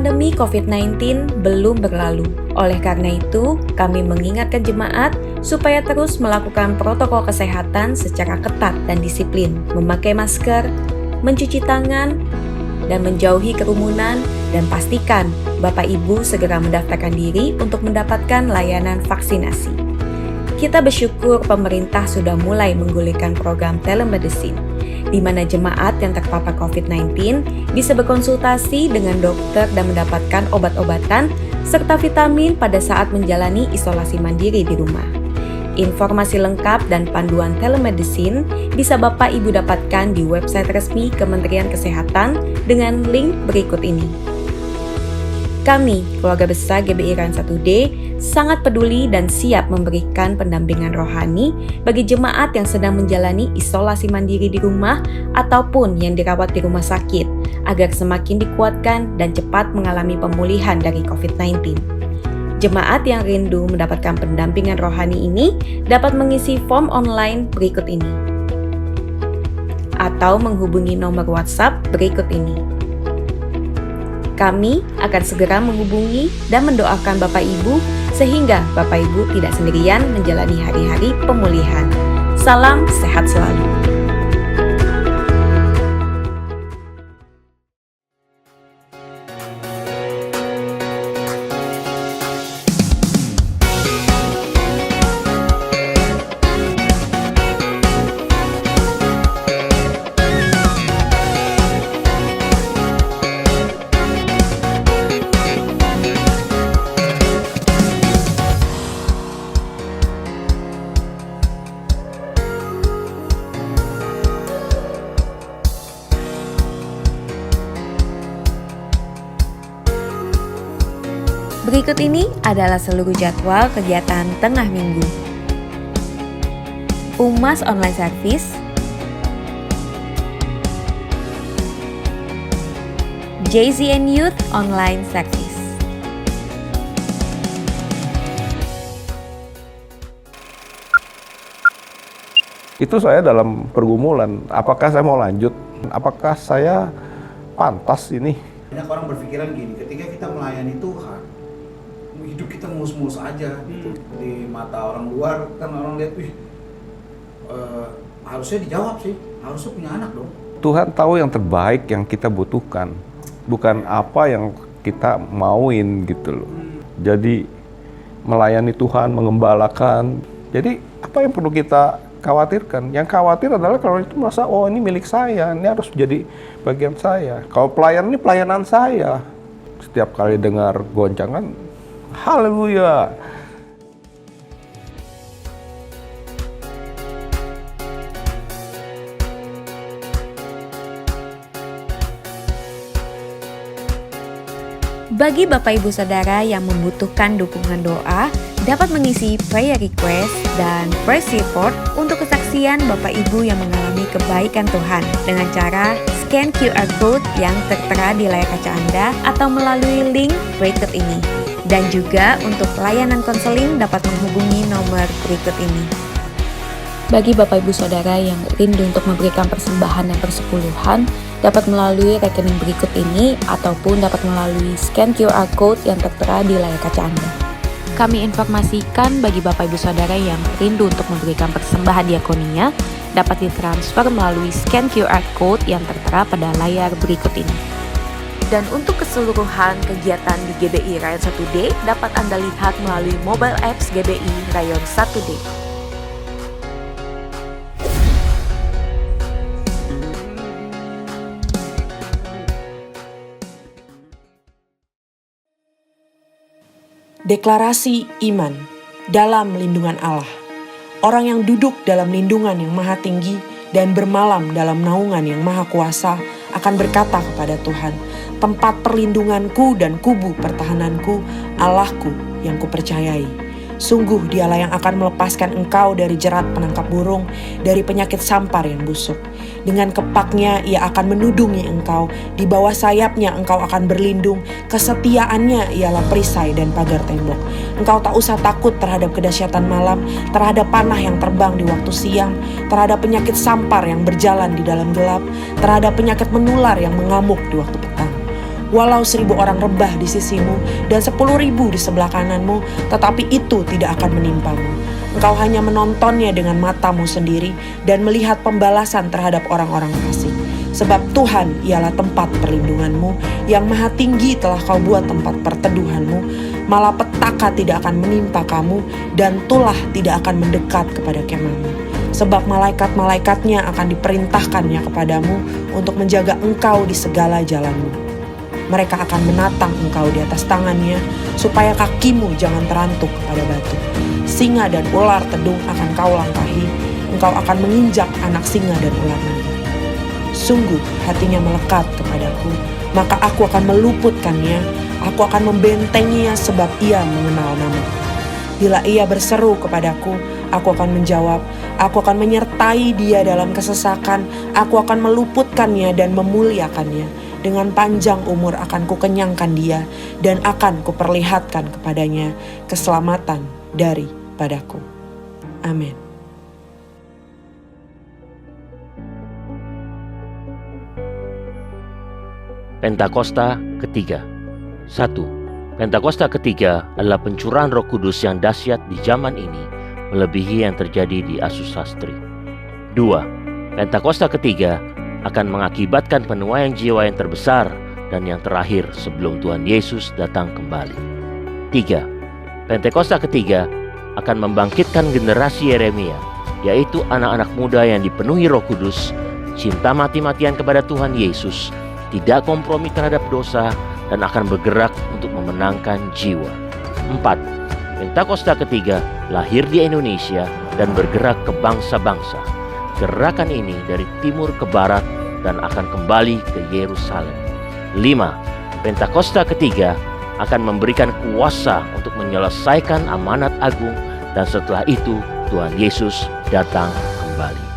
pandemi COVID-19 belum berlalu. Oleh karena itu, kami mengingatkan jemaat supaya terus melakukan protokol kesehatan secara ketat dan disiplin, memakai masker, mencuci tangan, dan menjauhi kerumunan, dan pastikan Bapak Ibu segera mendaftarkan diri untuk mendapatkan layanan vaksinasi. Kita bersyukur pemerintah sudah mulai menggulirkan program telemedicine, di mana jemaat yang terpapar COVID-19 bisa berkonsultasi dengan dokter dan mendapatkan obat-obatan serta vitamin pada saat menjalani isolasi mandiri di rumah. Informasi lengkap dan panduan telemedicine bisa Bapak Ibu dapatkan di website resmi Kementerian Kesehatan dengan link berikut ini. Kami, keluarga besar GBI Rayon 1D, sangat peduli dan siap memberikan pendampingan rohani bagi jemaat yang sedang menjalani isolasi mandiri di rumah ataupun yang dirawat di rumah sakit, agar semakin dikuatkan dan cepat mengalami pemulihan dari COVID-19. Jemaat yang rindu mendapatkan pendampingan rohani ini dapat mengisi form online berikut ini, atau menghubungi nomor WhatsApp berikut ini. Kami akan segera menghubungi dan mendoakan Bapak Ibu sehingga Bapak Ibu tidak sendirian menjalani hari-hari pemulihan. Salam sehat selalu. Berikut ini adalah seluruh jadwal kegiatan tengah minggu. UMAS Online Service, JZN Youth Online Service. Itu saya dalam pergumulan, apakah saya mau lanjut, apakah saya pantas ini. Banyak orang berpikiran gini, ketika kita melayani Tuhan, hidup kita mulus-mulus aja gitu. Di mata orang luar kan orang lihat, harusnya dijawab sih, harusnya punya anak dong. Tuhan tahu yang terbaik yang kita butuhkan, bukan apa yang kita mauin gitu loh. Jadi melayani Tuhan, mengembalakan. Jadi apa yang perlu kita khawatirkan? Yang khawatir adalah kalau itu merasa, oh ini milik saya, ini harus jadi bagian saya. Kalau pelayan ini pelayanan saya. Setiap kali dengar goncangan, haleluya. Bagi Bapak Ibu Saudara yang membutuhkan dukungan doa, dapat mengisi prayer request dan praise report untuk kesaksian Bapak Ibu yang mengalami kebaikan Tuhan dengan cara scan QR code yang tertera di layar kaca Anda atau melalui link berikut ini. Dan juga untuk layanan konseling dapat menghubungi nomor berikut ini. Bagi Bapak Ibu Saudara yang rindu untuk memberikan persembahan dan persepuluhan, dapat melalui rekening berikut ini ataupun dapat melalui scan QR code yang tertera di layar kaca Anda. Kami informasikan bagi Bapak Ibu Saudara yang rindu untuk memberikan persembahan diakonia, dapat ditransfer melalui scan QR code yang tertera pada layar berikut ini. Dan untuk keseluruhan kegiatan di GBI Rayon 1D dapat Anda lihat melalui mobile apps GBI Rayon 1D. Deklarasi iman dalam lindungan Allah. Orang yang duduk dalam lindungan yang maha tinggi dan bermalam dalam naungan yang maha kuasa akan berkata kepada Tuhan, tempat perlindunganku dan kubu pertahananku, Allahku yang kupercayai. Sungguh dialah yang akan melepaskan engkau dari jerat penangkap burung, dari penyakit sampar yang busuk. Dengan kepaknya ia akan menudungi engkau, di bawah sayapnya engkau akan berlindung, kesetiaannya ialah perisai dan pagar tembok. Engkau tak usah takut terhadap kedahsyatan malam, terhadap panah yang terbang di waktu siang, terhadap penyakit sampar yang berjalan di dalam gelap, terhadap penyakit menular yang mengamuk di waktu petang. Walau 1000 orang rebah di sisimu dan 10.000 di sebelah kananmu, tetapi itu tidak akan menimpamu. Engkau hanya menontonnya dengan matamu sendiri dan melihat pembalasan terhadap orang-orang fasik. Sebab Tuhan ialah tempat perlindunganmu, yang maha tinggi telah kau buat tempat perteduhanmu. Malapetaka tidak akan menimpa kamu, dan tulah tidak akan mendekat kepada kemahmu. Sebab malaikat-malaikatnya akan diperintahkannya kepadamu untuk menjaga engkau di segala jalanmu. Mereka akan menatang engkau di atas tangannya, supaya kakimu jangan terantuk kepada batu. Singa dan ular tedung akan kau langkahi, engkau akan menginjak anak singa dan ular naga. Sungguh hatinya melekat kepadaku, maka aku akan meluputkannya, aku akan membentenginya sebab ia mengenal namaku. Bila ia berseru kepadaku, aku akan menjawab, aku akan menyertai dia dalam kesesakan, aku akan meluputkannya dan memuliakannya. Dengan panjang umur akan kukenyangkan dia, dan akan kuperlihatkan kepadanya keselamatan daripadaku. Amin. Pentakosta ketiga. 1. Pentakosta ketiga adalah pencurahan Roh Kudus yang dahsyat di zaman ini, melebihi yang terjadi di Asusastri. 2. Pentakosta ketiga akan mengakibatkan penuaian jiwa yang terbesar dan yang terakhir sebelum Tuhan Yesus datang kembali. 3. Pentakosta ketiga akan membangkitkan generasi Yeremia, yaitu anak-anak muda yang dipenuhi Roh Kudus, cinta mati-matian kepada Tuhan Yesus, tidak kompromi terhadap dosa, dan akan bergerak untuk memenangkan jiwa. 4. Pentakosta ketiga lahir di Indonesia dan bergerak ke bangsa-bangsa. Gerakan ini dari timur ke barat dan akan kembali ke Yerusalem. 5. Pentakosta ketiga akan memberikan kuasa untuk menyelesaikan amanat agung, dan setelah itu Tuhan Yesus datang kembali.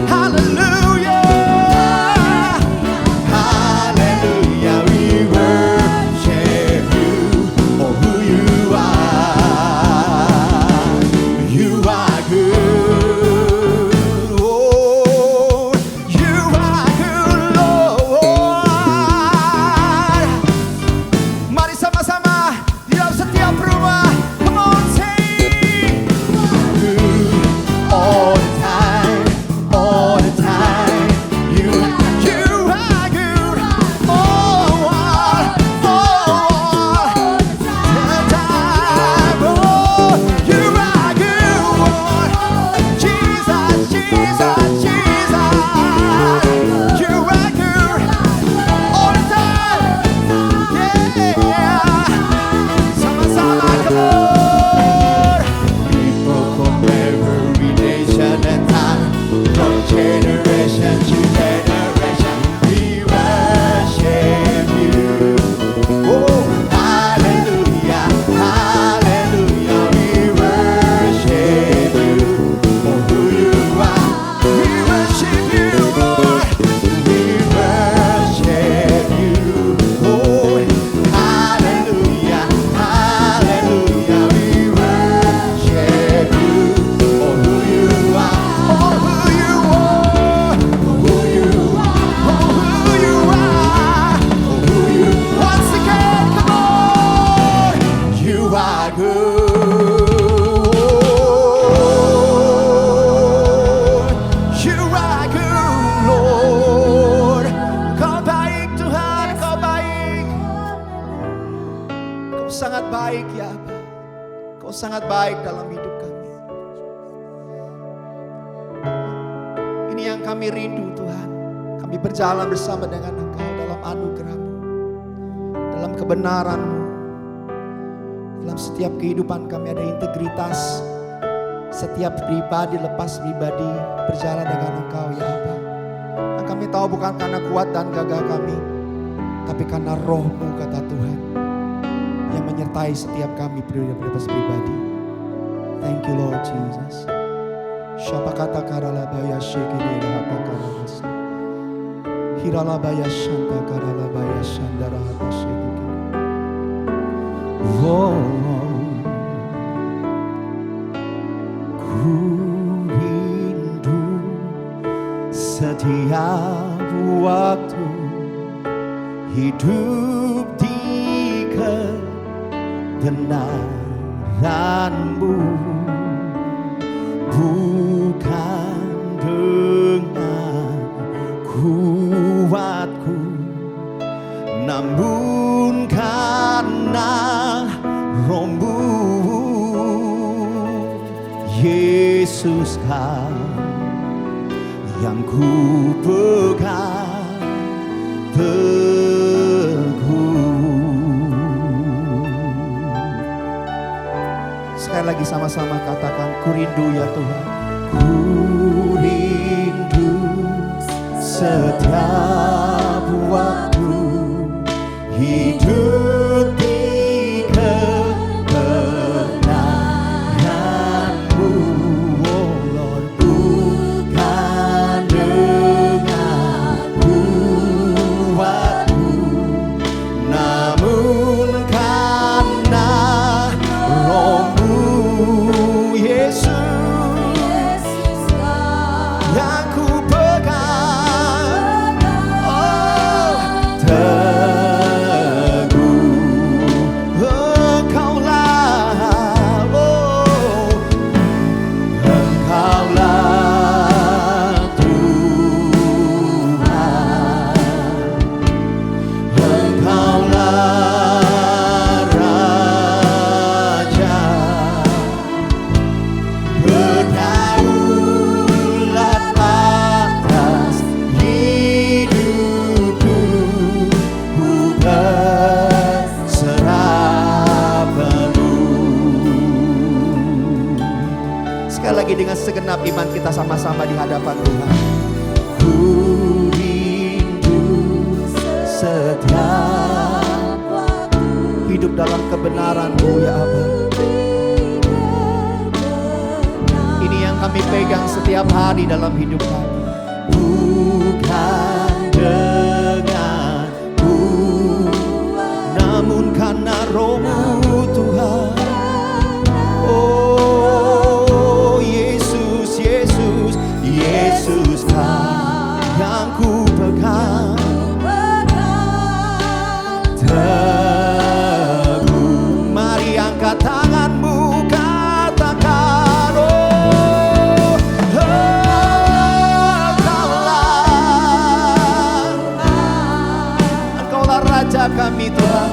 Hallelujah. sangat baik ya Bapa. Kau sangat baik dalam hidup kami. Ini yang kami rindu Tuhan. Kami berjalan bersama dengan Engkau dalam anugerah-Mu, dalam kebenaran-Mu. Dalam setiap kehidupan kami ada integritas. Setiap pribadi lepas pribadi berjalan dengan Engkau ya Bapa. Dan kami tahu bukan karena kuat dan gagah kami, tapi karena Roh-Mu kata Tuhan yang menyertai setiap kami pribadi. Thank you Lord Jesus. Siapa kata karalabaya shekini rahata karalasa. Hiralabaya shanta karalabaya shandara hata shekini. Oh, ku rindu setiap waktu hidup di kebenaran-Mu, bukan dengan kuatku, namun karena Roh-Mu. Yesus Kau yang ku pegang teguh. Sekali lagi sama-sama katakan, ku rindu ya Tuhan. Ku rindu setiap waktu hidup di kebenaran-Mu, oh Lord, bukan dengan kuatku, namun karena Roh-Mu. Yesus yang ku pegang, oh teguh. Engkaulah, oh Engkaulah Tuhan, Engkaulah Raja. Berdaulat atas hidupku, ku berserah penuh. Sekali lagi dengan segenap iman kita sama-sama di hadapan Tuhan. Ku rindu setiap waktu hidup dalam kebenaran-Mu ya Allah. Ini yang kami pegang setiap hari dalam hidup kami. Bukan denganku, namun karena Roh-Mu Tuhan. Oh Yesus, Yesus, Yesus Kau yang ku pegang teguh. Mari angkat tanganmu, katakan, oh Engkaulah Raja kami Tuhan.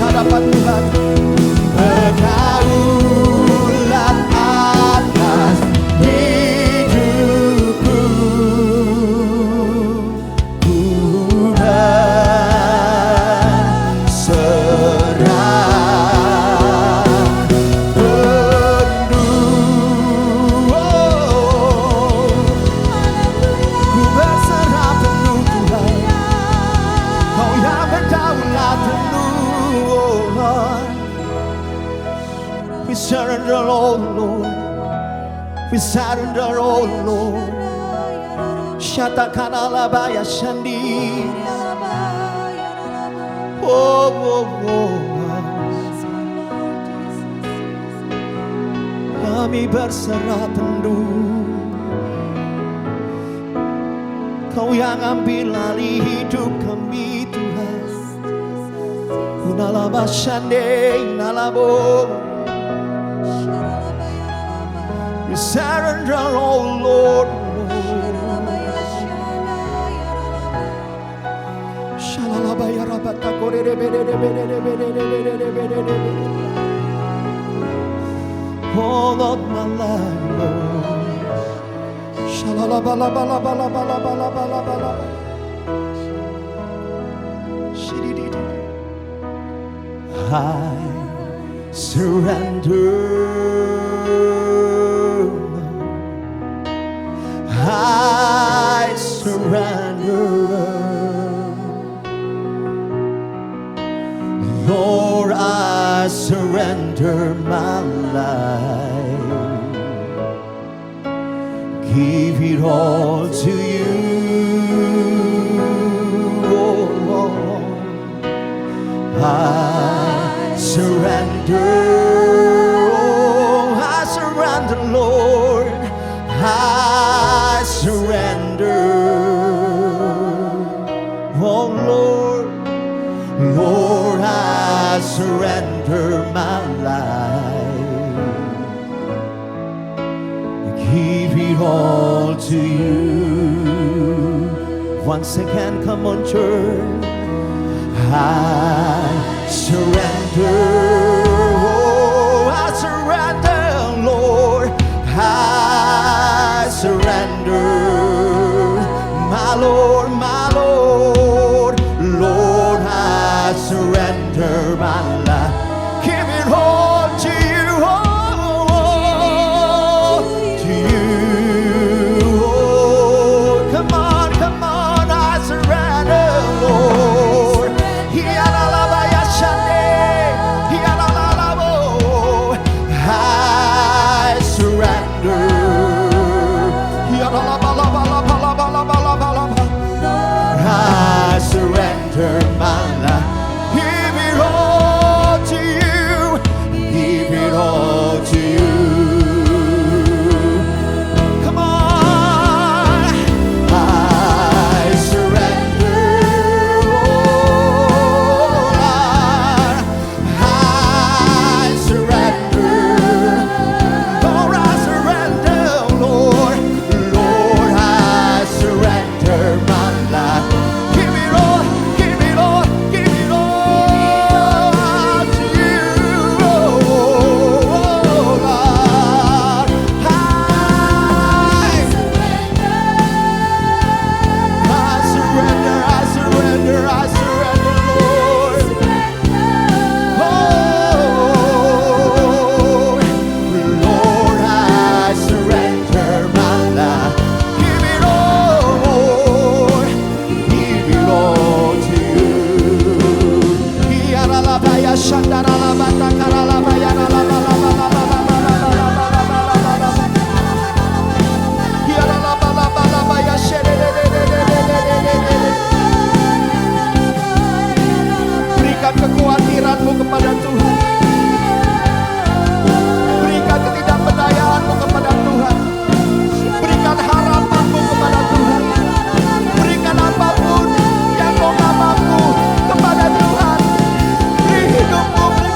hadapan Tuhan. Berdaulat atas hidupku, ku berserah penuh. Ku berserah penuh Tuhan, Kau yang berdaulat penuh. We surrender, oh Lord. We surrender, oh Lord. Shatakana labaya shandi. Oh, oh, oh. Kami berserah penuh. Kau yang ambil alih hidup kami Tuhan. Unalaba shande, unalabo. We surrender, oh Lord. Shalalabaya rabata korere bedere bedere bedere bedere bedere. All of my life, Lord. Shalalabalabalabalabalabalabalabala. Shidididi. I surrender. I surrender, Lord, I surrender my life, give it all to you. Oh, I surrender, oh, I surrender, Lord, I surrender, oh Lord, Lord, I surrender my life, give it all to you. Once again, come on, church. I surrender, oh, I surrender, Lord, I surrender, my Lord, Lord, I surrender my life, give it all to you, oh, to you, oh, come on, I surrender, Lord, hialalabaya shande, hialalalabo, I surrender. I surrender my life, give it all to you, give it all to you. Come on, I surrender, oh Lord, I surrender, Lord, I surrender, Lord, Lord, I surrender my life. Give it all, give it all, give it all to you, oh Lord. I surrender, Lord. Oh, Lord, I surrender my life. Give it all, Lord. Give it all to you. Hiaralabaya shandaralabata karalabaya nalabalabalabalabalabalabalabalabalabala. Hiaralabalabaya shedededededededededede. Berikan kekhawatiranmu kepada Tuhan. Berikan ketidakpercayaanmu kepada Tuhan. Berikan harapanmu kepada Tuhan. Berikan apapun yang kau gak mampu kepada Tuhan. Beri hidupmu, beri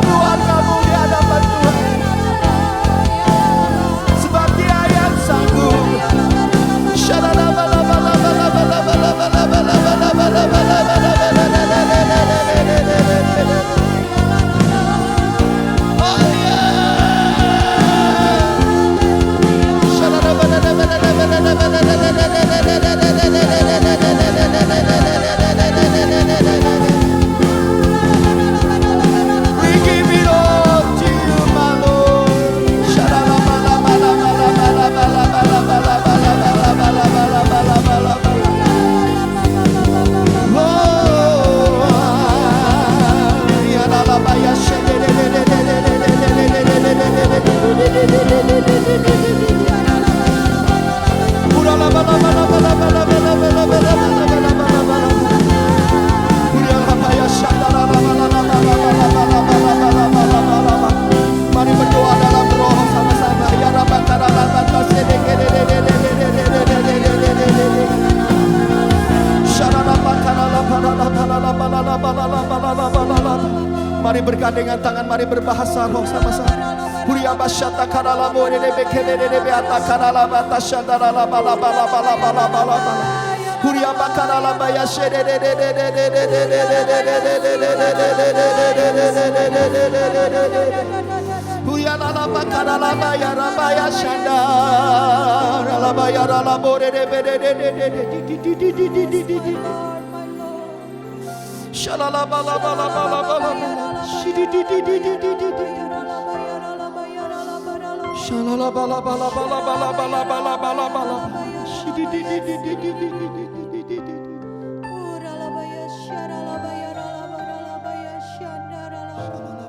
Mari bergandengan tangan, mari berbahasa roh sama-sama. Huria basyata karala more de bekele de beata karala bata shadara la bala bala bala bala bala bala. Huria bakarala baya shede de de de de de de de de de. Huria la bakarala baya rabaya shandara la baya la more de de de de de. Shalala bala bala bala bala. Shidi di di di di di di. Shalala bala bala bala bala bala bala bala bala. Shidi di di di di di di di di di. Shalala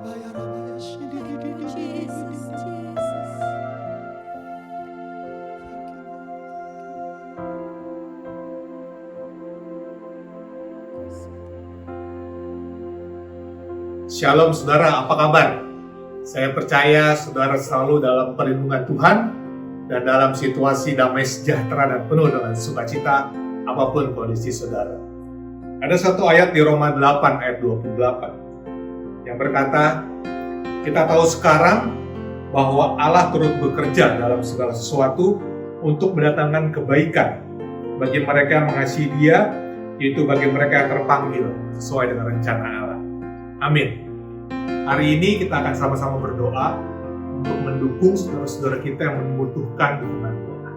baya rabaya shidi di di di di. Shalom saudara, apa kabar? Saya percaya saudara selalu dalam perlindungan Tuhan dan dalam situasi damai sejahtera dan penuh dengan sukacita apapun kondisi saudara. Ada satu ayat di Roma 8 ayat 28 yang berkata, kita tahu sekarang bahwa Allah turut bekerja dalam segala sesuatu untuk mendatangkan kebaikan bagi mereka yang mengasihi Dia, yaitu bagi mereka yang terpanggil sesuai dengan rencana Allah. Amin. Hari ini kita akan sama-sama berdoa untuk mendukung saudara-saudara kita yang membutuhkan dukungan Tuhan.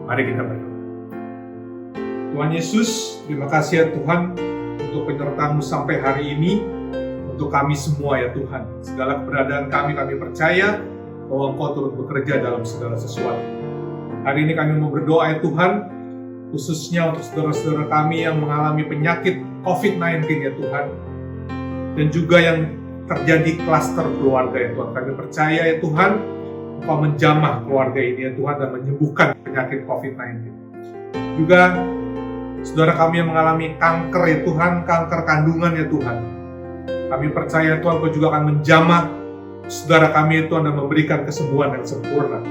Mari kita berdoa. Tuhan Yesus, terima kasih ya Tuhan untuk penyertaan-Mu sampai hari ini, untuk kami semua ya Tuhan. Segala keberadaan kami percaya bahwa Engkau turut bekerja dalam segala sesuatu. Hari ini kami mau berdoa ya Tuhan, khususnya untuk saudara-saudara kami yang mengalami penyakit COVID-19 ya Tuhan, dan juga yang terjadi klaster keluarga ya Tuhan. Kami percaya ya Tuhan, Engkau menjamah keluarga ini ya Tuhan dan menyembuhkan penyakit COVID-19. Juga saudara kami yang mengalami kanker ya Tuhan, kanker kandungan ya Tuhan. Kami percaya Tuhan Engkau juga akan menjamah saudara kami ya Tuhan dan memberikan kesembuhan yang sempurna.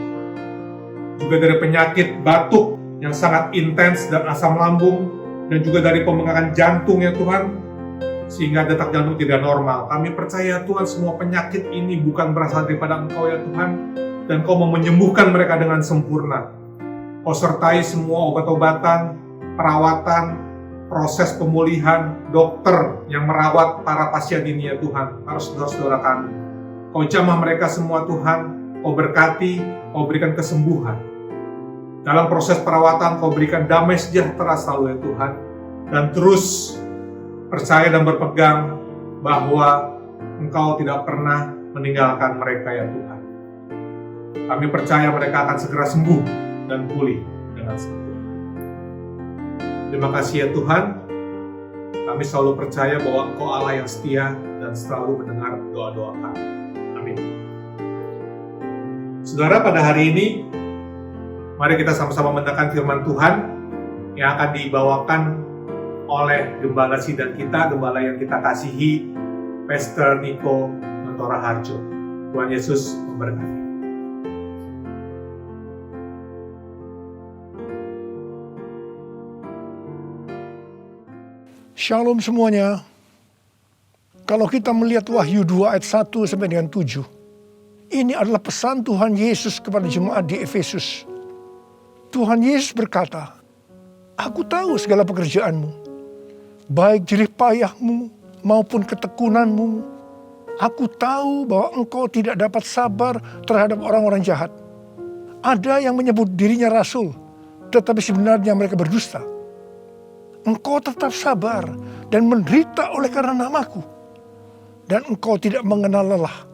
Juga dari penyakit batuk yang sangat intens dan asam lambung, dan juga dari pembengkakan jantung ya Tuhan, sehingga detak jantung tidak normal. Kami percaya Tuhan semua penyakit ini bukan berasal daripada Engkau ya Tuhan, dan Engkau mau menyembuhkan mereka dengan sempurna. Kau sertai semua obat-obatan, perawatan, proses pemulihan, dokter yang merawat para pasien ini ya Tuhan, para saudara-saudara kami. Kau jamah mereka semua Tuhan, Kau berkati, Kau berikan kesembuhan. Dalam proses perawatan Kau berikan damai sejahtera selalu ya Tuhan, dan terus percaya dan berpegang bahwa Engkau tidak pernah meninggalkan mereka ya Tuhan. Kami percaya mereka akan segera sembuh dan pulih dengan sempurna. Terima kasih ya Tuhan. Kami selalu percaya bahwa Engkau Allah yang setia dan selalu mendengar doa-doa kami. Amin. Saudara, pada hari ini mari kita sama-sama mendengarkan firman Tuhan yang akan dibawakan oleh gembala sidang kita, gembala yang kita kasihi, Pastor Niko Mentora Harjo. Tuhan Yesus memberkati. Shalom semuanya. Kalau kita melihat Wahyu 2 ayat 1 sampai dengan 7, ini adalah pesan Tuhan Yesus kepada jemaat di Efesus. Tuhan Yesus berkata, aku tahu segala pekerjaanmu, baik jerih payahmu maupun ketekunanmu. Aku tahu bahwa engkau tidak dapat sabar terhadap orang-orang jahat. Ada yang menyebut dirinya rasul, tetapi sebenarnya mereka berdusta. Engkau tetap sabar dan menderita oleh karena namaku, dan engkau tidak mengenal lelah.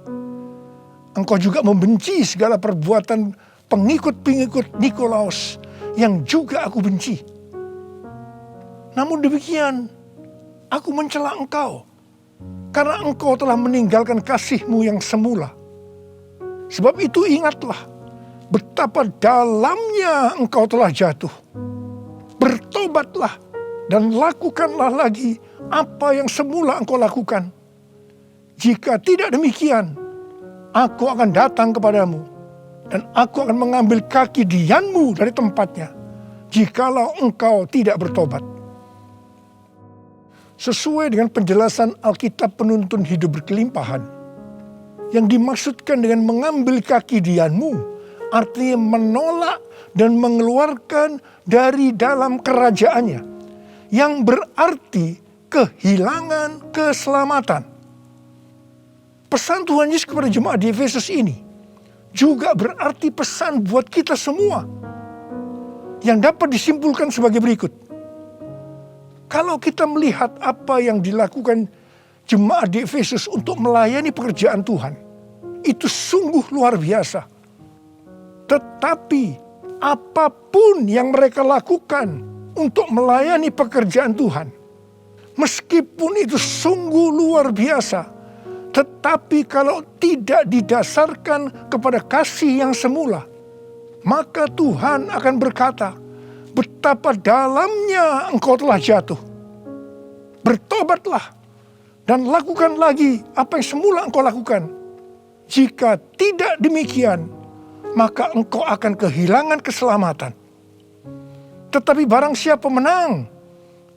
Engkau juga membenci segala perbuatan pengikut-pengikut Nikolaus yang juga aku benci. Namun demikian, aku mencela engkau, karena engkau telah meninggalkan kasih-Mu yang semula. Sebab itu ingatlah, betapa dalamnya engkau telah jatuh. Bertobatlah dan lakukanlah lagi apa yang semula engkau lakukan. Jika tidak demikian, aku akan datang kepadamu, dan aku akan mengambil kaki dianmu dari tempatnya, jikalau engkau tidak bertobat. sesuai dengan penjelasan Alkitab penuntun hidup berkelimpahan. Yang dimaksudkan dengan mengambil kaki dianmu, artinya menolak dan mengeluarkan dari dalam kerajaannya, yang berarti kehilangan keselamatan. Pesan Tuhan Yesus kepada jemaat di Efesus ini juga berarti pesan buat kita semua, yang dapat disimpulkan sebagai berikut. Kalau kita melihat apa yang dilakukan jemaat di Efesus untuk melayani pekerjaan Tuhan, itu sungguh luar biasa. Tetapi apapun yang mereka lakukan untuk melayani pekerjaan Tuhan, meskipun itu sungguh luar biasa, tetapi kalau tidak didasarkan kepada kasih yang semula, maka Tuhan akan berkata, betapa dalamnya engkau telah jatuh. Bertobatlah dan lakukan lagi apa yang semula engkau lakukan. Jika tidak demikian, maka engkau akan kehilangan keselamatan. Tetapi barang siapa menang,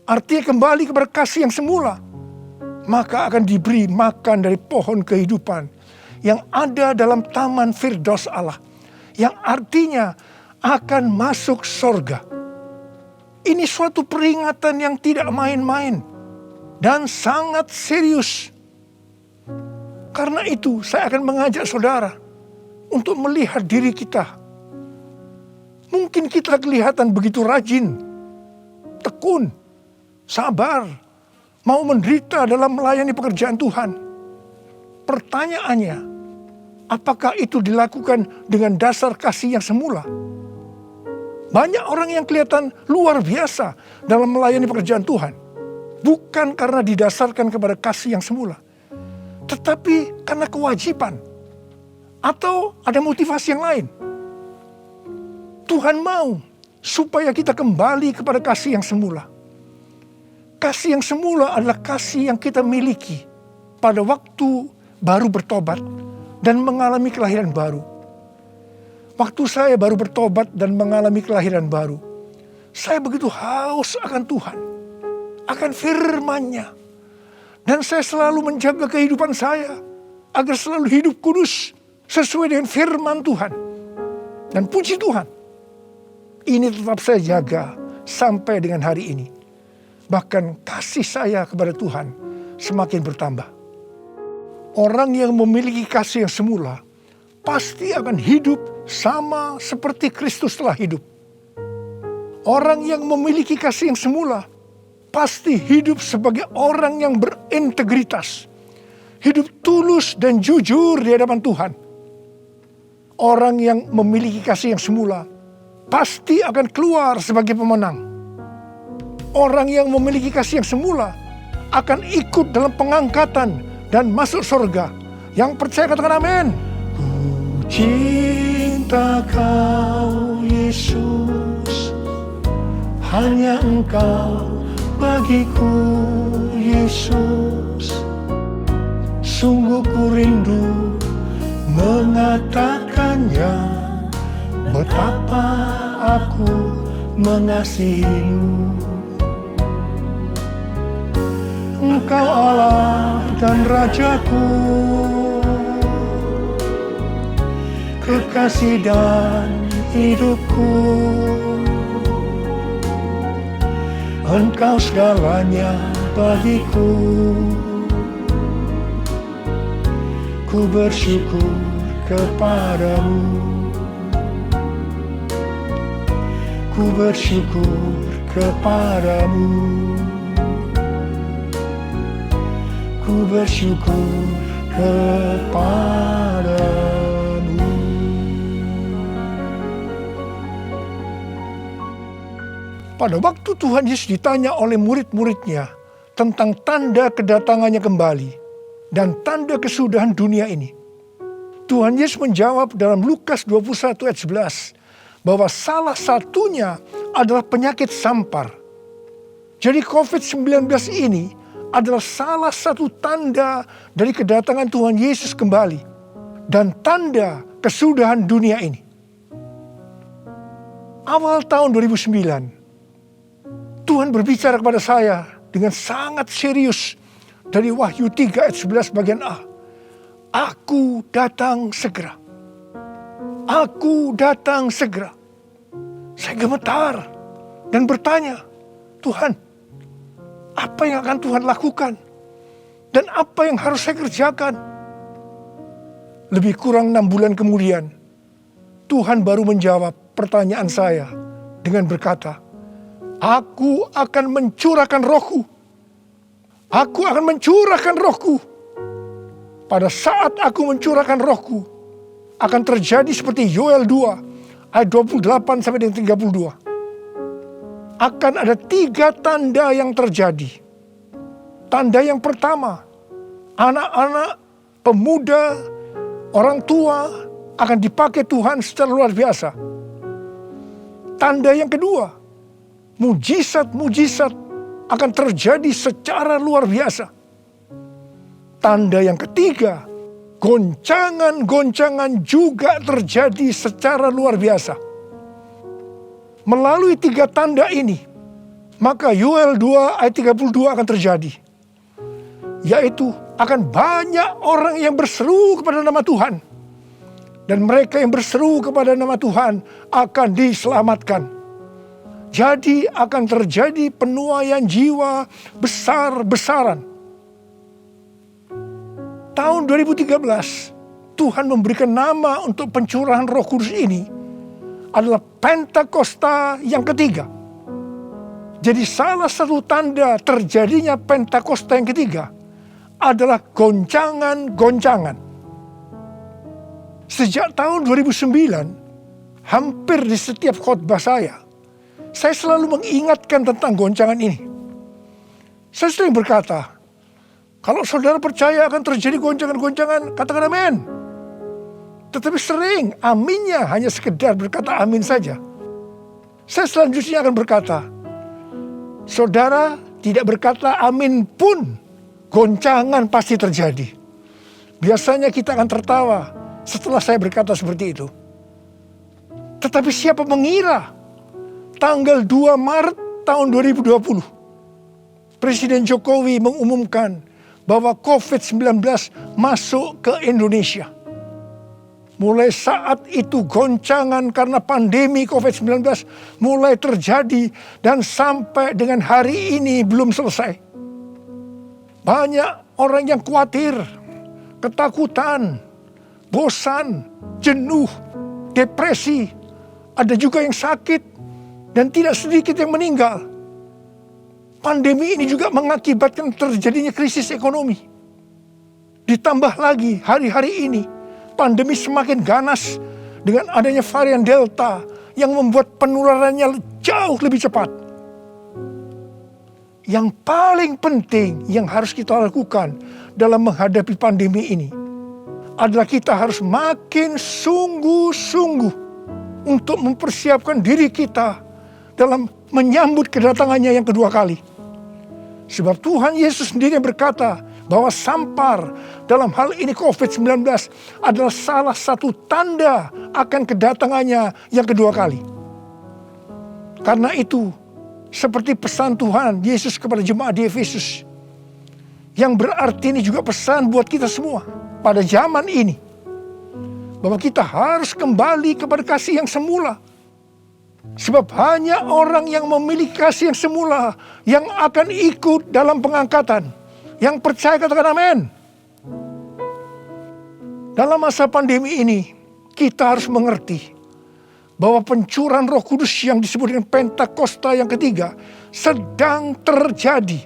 artinya kembali kepada kasih yang semula, maka akan diberi makan dari pohon kehidupan yang ada dalam taman Firdaus Allah, yang artinya akan masuk sorga. Ini suatu peringatan yang tidak main-main dan sangat serius. Karena itu saya akan mengajak saudara untuk melihat diri kita. Mungkin kita kelihatan begitu rajin, tekun, sabar, mau menderita dalam melayani pekerjaan Tuhan. Pertanyaannya, apakah itu dilakukan dengan dasar kasih yang semula? Banyak orang yang kelihatan luar biasa dalam melayani pekerjaan Tuhan, bukan karena didasarkan kepada kasih yang semula, tetapi karena kewajiban atau ada motivasi yang lain. Tuhan mau supaya kita kembali kepada kasih yang semula. Kasih yang semula adalah kasih yang kita miliki pada waktu baru bertobat dan mengalami kelahiran baru. Waktu saya baru bertobat dan mengalami kelahiran baru, saya begitu haus akan Tuhan, akan firman-Nya. Dan saya selalu menjaga kehidupan saya agar selalu hidup kudus sesuai dengan firman Tuhan. Dan puji Tuhan, ini tetap saya jaga sampai dengan hari ini. Bahkan kasih saya kepada Tuhan semakin bertambah. Orang yang memiliki kasih yang semula pasti akan hidup sama seperti Kristus telah hidup. Orang yang memiliki kasih yang semula pasti hidup sebagai orang yang berintegritas, hidup tulus dan jujur di hadapan Tuhan. Orang yang memiliki kasih yang semula pasti akan keluar sebagai pemenang. Orang yang memiliki kasih yang semula akan ikut dalam pengangkatan dan masuk surga. Yang percaya katakan amin. Ku cinta Kau Yesus, hanya Engkau bagiku Yesus. Sungguh ku rindu mengatakannya, betapa aku mengasihimu. Engkau Allah dan Rajaku, kekasih dan hidupku. Engkau segalanya bagiku. Ku bersyukur kepadamu. Ku bersyukur kepadamu. Ku bersyukur kepadamu. Pada waktu Tuhan Yesus ditanya oleh murid-muridnya tentang tanda kedatangannya kembali dan tanda kesudahan dunia ini, Tuhan Yesus menjawab dalam Lukas 21 ayat 11 bahwa salah satunya adalah penyakit sampar. Jadi COVID-19 ini adalah salah satu tanda dari kedatangan Tuhan Yesus kembali dan tanda kesudahan dunia ini. Awal tahun 2009, Tuhan berbicara kepada saya dengan sangat serius dari Wahyu 3 ayat 11 bagian A. Aku datang segera. Aku datang segera. Saya gemetar dan bertanya, Tuhan, apa yang akan Tuhan lakukan? Dan apa yang harus saya kerjakan? Lebih kurang 6 bulan kemudian, Tuhan baru menjawab pertanyaan saya dengan berkata, Aku akan mencurahkan rohku. Aku akan mencurahkan rohku. Pada saat aku mencurahkan rohku, akan terjadi seperti Yoel 2 ayat 28 sampai dengan 32. Akan ada 3 tanda yang terjadi. Tanda yang pertama, anak-anak, pemuda, orang tua akan dipakai Tuhan secara luar biasa. Tanda yang kedua, mujizat-mujizat akan terjadi secara luar biasa. Tanda yang ketiga, goncangan-goncangan juga terjadi secara luar biasa. Melalui 3 tanda ini, maka Yoel 2 ayat 32 akan terjadi. Yaitu akan banyak orang yang berseru kepada nama Tuhan. Dan mereka yang berseru kepada nama Tuhan akan diselamatkan. Jadi akan terjadi penuaian jiwa besar-besaran. Tahun 2013, Tuhan memberikan nama untuk pencurahan Roh Kudus ini adalah Pentakosta yang ketiga. Jadi salah satu tanda terjadinya Pentakosta yang ketiga adalah goncangan-goncangan. Sejak tahun 2009, hampir di setiap khotbah saya selalu mengingatkan tentang goncangan ini. Saya sering berkata, kalau saudara percaya akan terjadi goncangan-goncangan, katakan amin. Tetapi sering aminnya hanya sekedar berkata amin saja. Saya selanjutnya akan berkata, saudara tidak berkata amin pun, goncangan pasti terjadi. Biasanya kita akan tertawa setelah saya berkata seperti itu. Tetapi siapa mengira tanggal 2 Maret tahun 2020, Presiden Jokowi mengumumkan bahwa COVID-19 masuk ke Indonesia. Mulai saat itu goncangan karena pandemi COVID-19 mulai terjadi dan sampai dengan hari ini belum selesai. Banyak orang yang khawatir, ketakutan, bosan, jenuh, depresi. Ada juga yang sakit dan tidak sedikit yang meninggal. Pandemi ini juga mengakibatkan terjadinya krisis ekonomi. Ditambah lagi hari-hari ini pandemi semakin ganas dengan adanya varian Delta yang membuat penularannya jauh lebih cepat. Yang paling penting yang harus kita lakukan dalam menghadapi pandemi ini adalah kita harus makin sungguh-sungguh untuk mempersiapkan diri kita dalam menyambut kedatangannya yang kedua kali. Sebab Tuhan Yesus sendiri yang berkata bahwa sampar dalam hal ini COVID-19 adalah salah satu tanda akan kedatangannya yang kedua kali. Karena itu, seperti pesan Tuhan Yesus kepada jemaat di Efesus, yang berarti ini juga pesan buat kita semua pada zaman ini, bahwa kita harus kembali kepada kasih yang semula. Sebab hanya orang yang memiliki kasih yang semula yang akan ikut dalam pengangkatan. Yang percaya katakan amin. Dalam masa pandemi ini, kita harus mengerti bahwa pencurahan Roh Kudus yang disebut dengan Pentakosta yang ketiga sedang terjadi.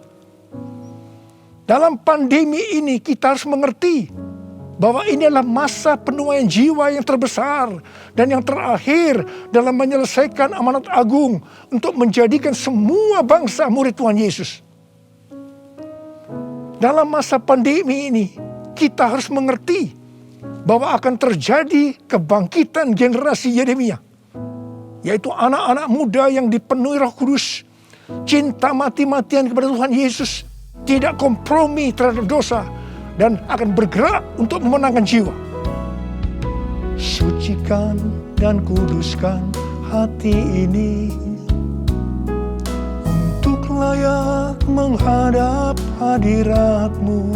Dalam pandemi ini kita harus mengerti bahwa ini adalah masa penuaian jiwa yang terbesar dan yang terakhir dalam menyelesaikan amanat agung untuk menjadikan semua bangsa murid Tuhan Yesus. Dalam masa pandemi ini, kita harus mengerti bahwa akan terjadi kebangkitan generasi Yeremia, yaitu anak-anak muda yang dipenuhi Roh Kudus, cinta mati-matian kepada Tuhan Yesus, tidak kompromi terhadap dosa, dan akan bergerak untuk memenangkan jiwa. Sucikan dan kuduskan hati ini untuk layak menghadap hadirat-Mu.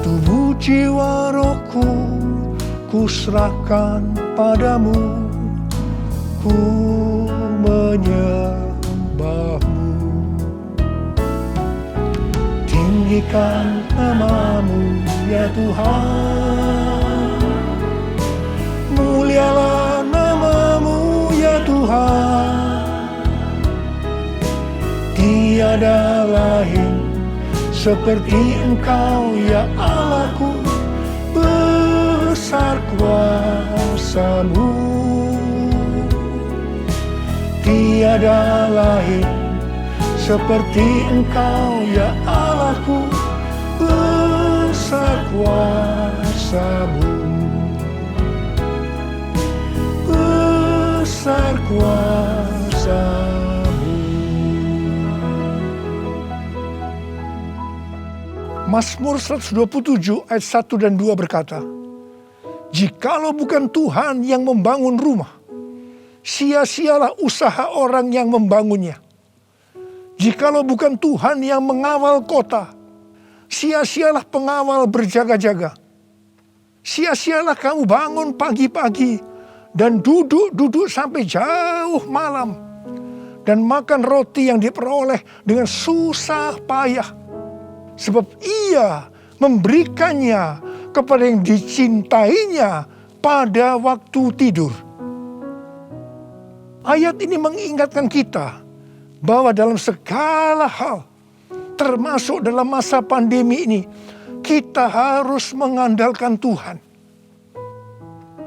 Tubuh jiwa rohku kuserahkan padamu, ku menyembah-Mu. Tinggikan nama-Mu ya Tuhan, mulialah nama-Mu ya Tuhan. Tiada lain seperti Engkau ya Allahku, besar kuasa-Mu. Tiada lain seperti Engkau ya Allahku, besar kuasa-Mu. Besar kuasa-Mu. Mazmur 127 ayat 1 dan 2 berkata, jikalau bukan Tuhan yang membangun rumah, sia-sialah usaha orang yang membangunnya. Jikalau bukan Tuhan yang mengawal kota, sia-sialah pengawal berjaga-jaga. Sia-sialah kamu bangun pagi-pagi dan duduk-duduk sampai jauh malam, dan makan roti yang diperoleh dengan susah payah. Sebab Ia memberikannya kepada yang dicintainya pada waktu tidur. Ayat ini mengingatkan kita bahwa dalam segala hal, termasuk dalam masa pandemi ini, kita harus mengandalkan Tuhan.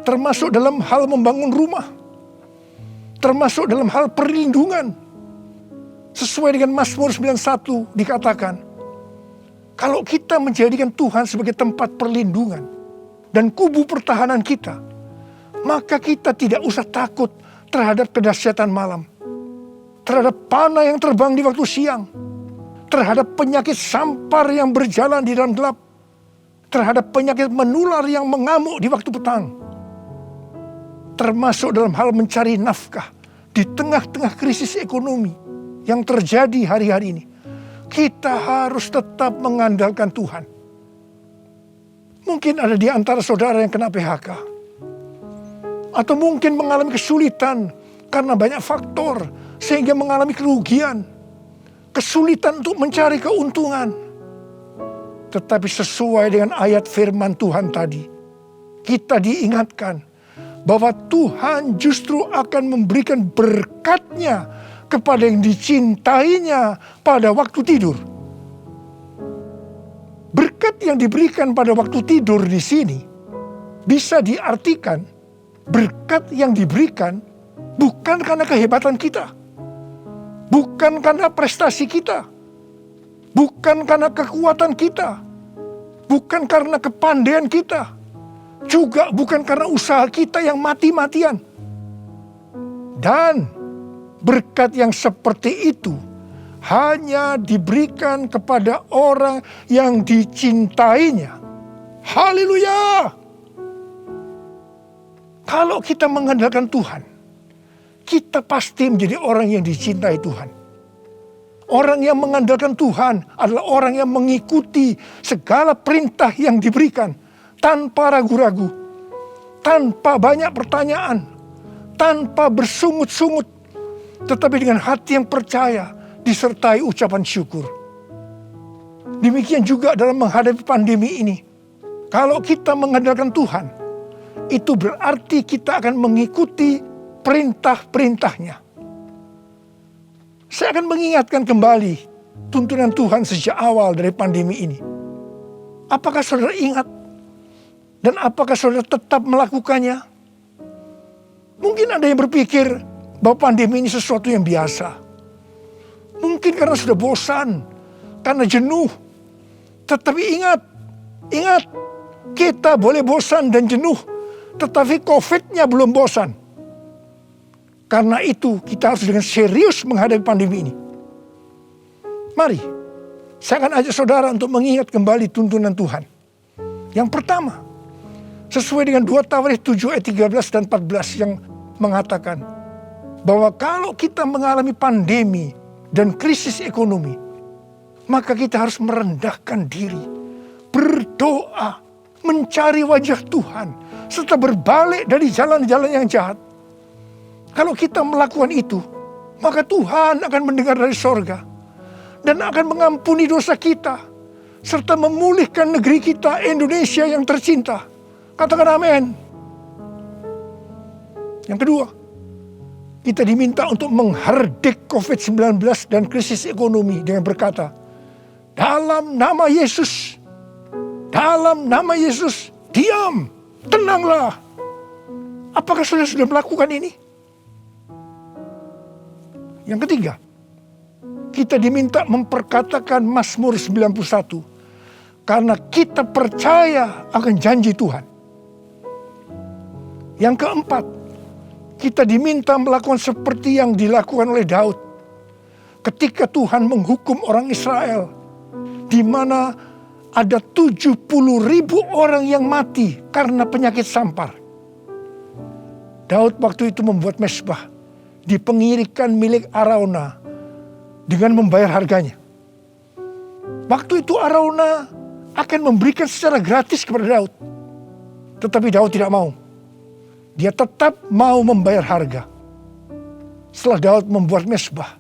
Termasuk dalam hal membangun rumah, termasuk dalam hal perlindungan. Sesuai dengan Mazmur 91 dikatakan, kalau kita menjadikan Tuhan sebagai tempat perlindungan dan kubu pertahanan kita, maka kita tidak usah takut terhadap kedahsyatan malam, terhadap panah yang terbang di waktu siang, terhadap penyakit sampar yang berjalan di dalam gelap, terhadap penyakit menular yang mengamuk di waktu petang, termasuk dalam hal mencari nafkah di tengah-tengah krisis ekonomi yang terjadi hari-hari ini. Kita harus tetap mengandalkan Tuhan. Mungkin ada di antara saudara yang kena PHK, atau mungkin mengalami kesulitan karena banyak faktor sehingga mengalami kerugian, kesulitan untuk mencari keuntungan. Tetapi sesuai dengan ayat firman Tuhan tadi, kita diingatkan bahwa Tuhan justru akan memberikan berkat-Nya kepada yang dicintainya pada waktu tidur. Berkat yang diberikan pada waktu tidur di sini bisa diartikan berkat yang diberikan bukan karena kehebatan kita, bukan karena prestasi kita, bukan karena kekuatan kita, bukan karena kepandaian kita, juga bukan karena usaha kita yang mati-matian. Dan berkat yang seperti itu hanya diberikan kepada orang yang dicintainya. Haleluya! Kalau kita mengandalkan Tuhan, kita pasti menjadi orang yang dicintai Tuhan. Orang yang mengandalkan Tuhan adalah orang yang mengikuti segala perintah yang diberikan tanpa ragu-ragu, tanpa banyak pertanyaan, tanpa bersungut-sungut, tetapi dengan hati yang percaya disertai ucapan syukur. Demikian juga dalam menghadapi pandemi ini. Kalau kita mengandalkan Tuhan, itu berarti kita akan mengikuti perintah-perintahnya. Saya akan mengingatkan kembali tuntunan Tuhan sejak awal dari pandemi ini. Apakah saudara ingat? Dan apakah saudara tetap melakukannya? Mungkin ada yang berpikir bahwa pandemi ini sesuatu yang biasa. Mungkin karena sudah bosan, karena jenuh. Tetapi ingat, kita boleh bosan dan jenuh, tetapi COVID-nya belum bosan. Karena itu kita harus dengan serius menghadapi pandemi ini. Mari, saya akan ajak saudara untuk mengingat kembali tuntunan Tuhan. Yang pertama, sesuai dengan 2 Tawarikh 7 ayat 13 dan 14 yang mengatakan bahwa kalau kita mengalami pandemi dan krisis ekonomi, maka kita harus merendahkan diri, berdoa, mencari wajah Tuhan, serta berbalik dari jalan-jalan yang jahat. Kalau kita melakukan itu, maka Tuhan akan mendengar dari sorga dan akan mengampuni dosa kita, serta memulihkan negeri kita, Indonesia yang tercinta. Katakan amin. Yang kedua, kita diminta untuk menghardik COVID-19 dan krisis ekonomi dengan berkata, dalam nama Yesus, diam, tenanglah. Apakah saudara sudah melakukan ini? Yang ketiga, kita diminta memperkatakan Mazmur 91 karena kita percaya akan janji Tuhan. Yang keempat, kita diminta melakukan seperti yang dilakukan oleh Daud ketika Tuhan menghukum orang Israel, di mana ada 70.000 orang yang mati karena penyakit sampar. Daud waktu itu membuat mezbah di pengirikan milik Arauna dengan membayar harganya. Waktu itu Arauna akan memberikan secara gratis kepada Daud. Tetapi Daud tidak mau. Dia tetap mau membayar harga. Setelah Daud membuat mezbah,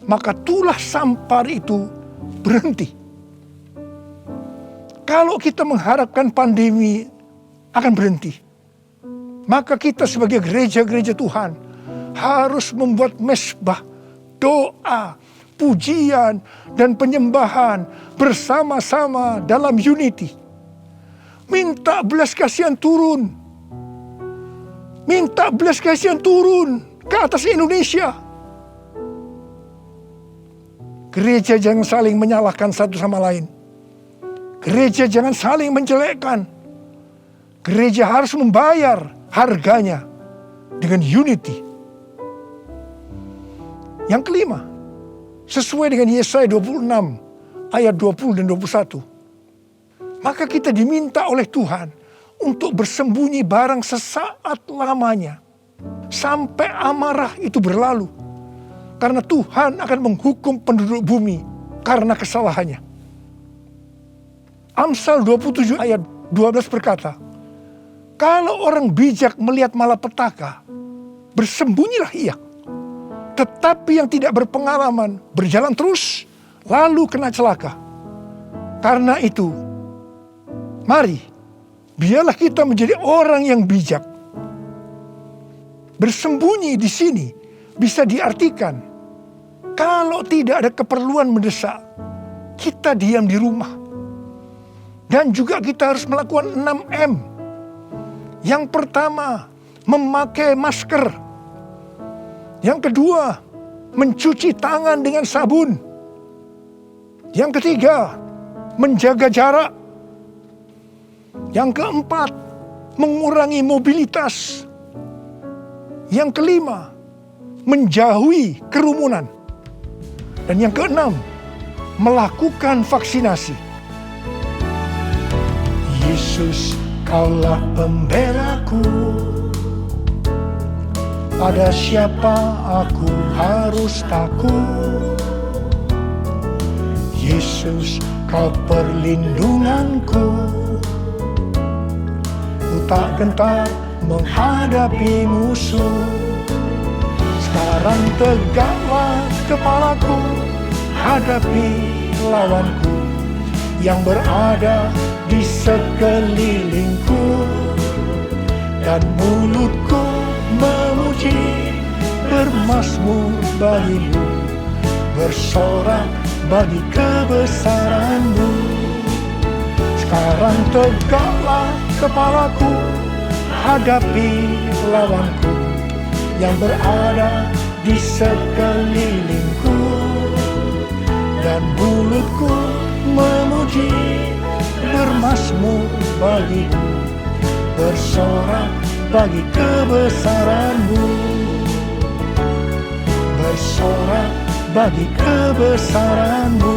maka tulah sampar itu berhenti. Kalau kita mengharapkan pandemi akan berhenti, maka kita sebagai gereja-gereja Tuhan harus membuat mezbah, doa, pujian, dan penyembahan bersama-sama dalam unity. Minta belas kasihan turun. Minta belas kasihan turun ke atas Indonesia. Gereja jangan saling menyalahkan satu sama lain. Gereja jangan saling menjelekkan. Gereja harus membayar harganya dengan unity. Yang kelima, sesuai dengan Yesaya 26 ayat 20 dan 21. Maka kita diminta oleh Tuhan untuk bersembunyi barang sesaat lamanya sampai amarah itu berlalu. Karena Tuhan akan menghukum penduduk bumi karena kesalahannya. Amsal 27 ayat 12 berkata, kalau orang bijak melihat malapetaka, bersembunyilah ia. Tetapi yang tidak berpengalaman berjalan terus, lalu kena celaka. Karena itu, mari, biarlah kita menjadi orang yang bijak. Bersembunyi di sini bisa diartikan, kalau tidak ada keperluan mendesak, kita diam di rumah. Dan juga kita harus melakukan 6M. Yang pertama, memakai masker. Yang kedua, mencuci tangan dengan sabun. Yang ketiga, menjaga jarak. Yang keempat, mengurangi mobilitas. Yang kelima, menjauhi kerumunan. Dan yang keenam, melakukan vaksinasi. Yesus, Kaulah pembelaku. Pada siapa aku harus takut? Yesus, Kau perlindunganku. Ku tak gentar menghadapi musuh. Sekarang tegaklah kepalaku, hadapi lawanku yang berada di sekelilingku, dan mulutku memuji, bermazmur bagimu, bersorak bagi kebesaran-Mu. Sekarang tegaklah kepalaku, hadapi lawanku yang berada di sekelilingku, dan mulutku memuji, bermazmur bagimu, bersorak bagi kebesaran-Mu, bersorak bagi kebesaran-Mu,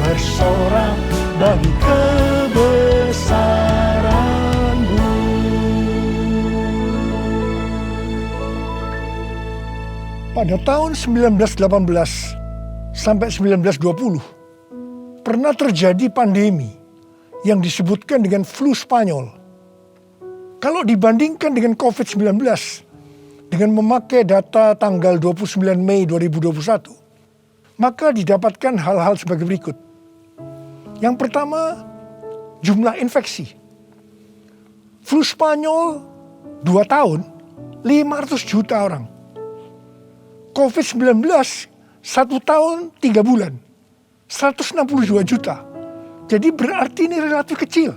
bersorak bagi kebesaran-Mu. pada tahun 1918 sampai 1920 pernah terjadi pandemi yang disebutkan dengan flu Spanyol. Kalau dibandingkan dengan COVID-19 dengan memakai data tanggal 29 Mei 2021, maka didapatkan hal-hal sebagai berikut. Yang pertama, jumlah infeksi. Flu Spanyol 2 tahun, 500 juta orang. COVID-19 1 tahun 3 bulan, 162 juta. Jadi berarti ini relatif kecil.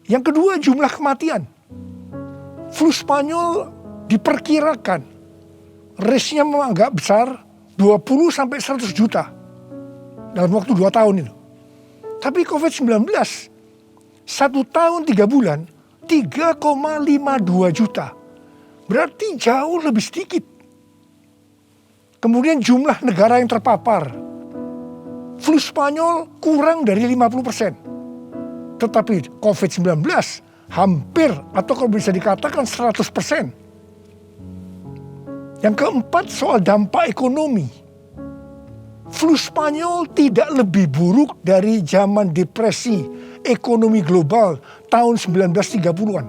Yang kedua, jumlah kematian. Flu Spanyol diperkirakan risknya memang agak besar, 20 sampai 100 juta dalam waktu 2 tahun itu. Tapi COVID-19 1 tahun 3 bulan 3,52 juta. Berarti jauh lebih sedikit. Kemudian jumlah negara yang terpapar. Flu Spanyol kurang dari 50%. Tetapi COVID-19 hampir atau kalau bisa dikatakan 100%. Yang keempat, soal dampak ekonomi. Flu Spanyol tidak lebih buruk dari zaman depresi ekonomi global tahun 1930-an.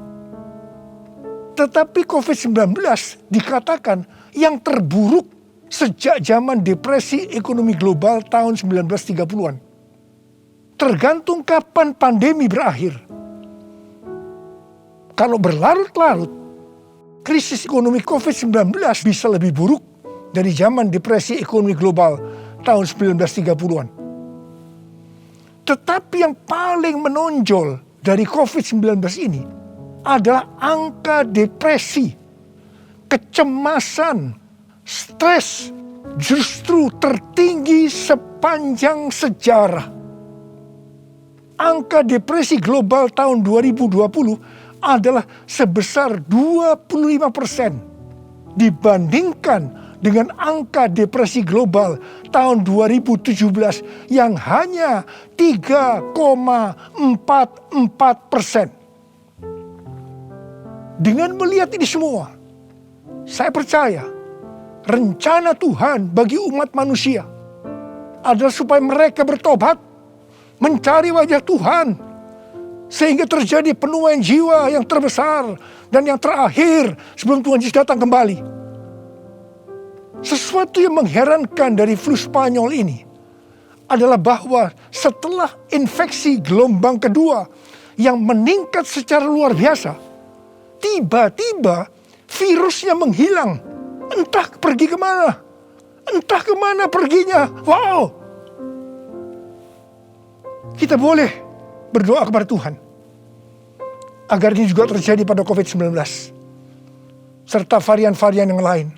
Tetapi COVID-19 dikatakan yang terburuk sejak zaman depresi ekonomi global tahun 1930-an. Tergantung kapan pandemi berakhir. Kalau berlarut-larut, krisis ekonomi COVID-19 bisa lebih buruk dari zaman depresi ekonomi global tahun 1930-an. Tetapi yang paling menonjol dari COVID-19 ini adalah angka depresi, kecemasan, stres justru tertinggi sepanjang sejarah. Angka depresi global tahun 2020 adalah sebesar 25% dibandingkan dengan angka depresi global tahun 2017 yang hanya 3,44%. Dengan melihat ini semua, saya percaya rencana Tuhan bagi umat manusia adalah supaya mereka bertobat, mencari wajah Tuhan, sehingga terjadi penuaian jiwa yang terbesar dan yang terakhir sebelum Tuhan Yesus datang kembali. Sesuatu yang mengherankan dari flu Spanyol ini adalah bahwa setelah infeksi gelombang kedua yang meningkat secara luar biasa, tiba-tiba virusnya menghilang. Entah pergi kemana. Entah kemana perginya. Wow. Kita boleh berdoa kepada Tuhan agar ini juga terjadi pada COVID-19 serta varian-varian yang lain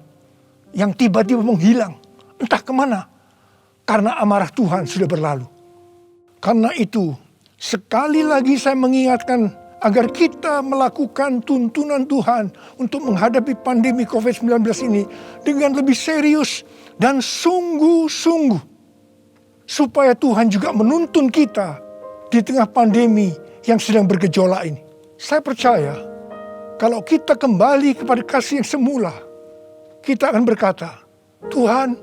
yang tiba-tiba menghilang entah kemana karena amarah Tuhan sudah berlalu. Karena itu sekali lagi saya mengingatkan agar kita melakukan tuntunan Tuhan untuk menghadapi pandemi COVID-19 ini dengan lebih serius dan sungguh-sungguh, supaya Tuhan juga menuntun kita di tengah pandemi yang sedang bergejolak ini. Saya percaya kalau kita kembali kepada kasih yang semula, kita akan berkata, Tuhan,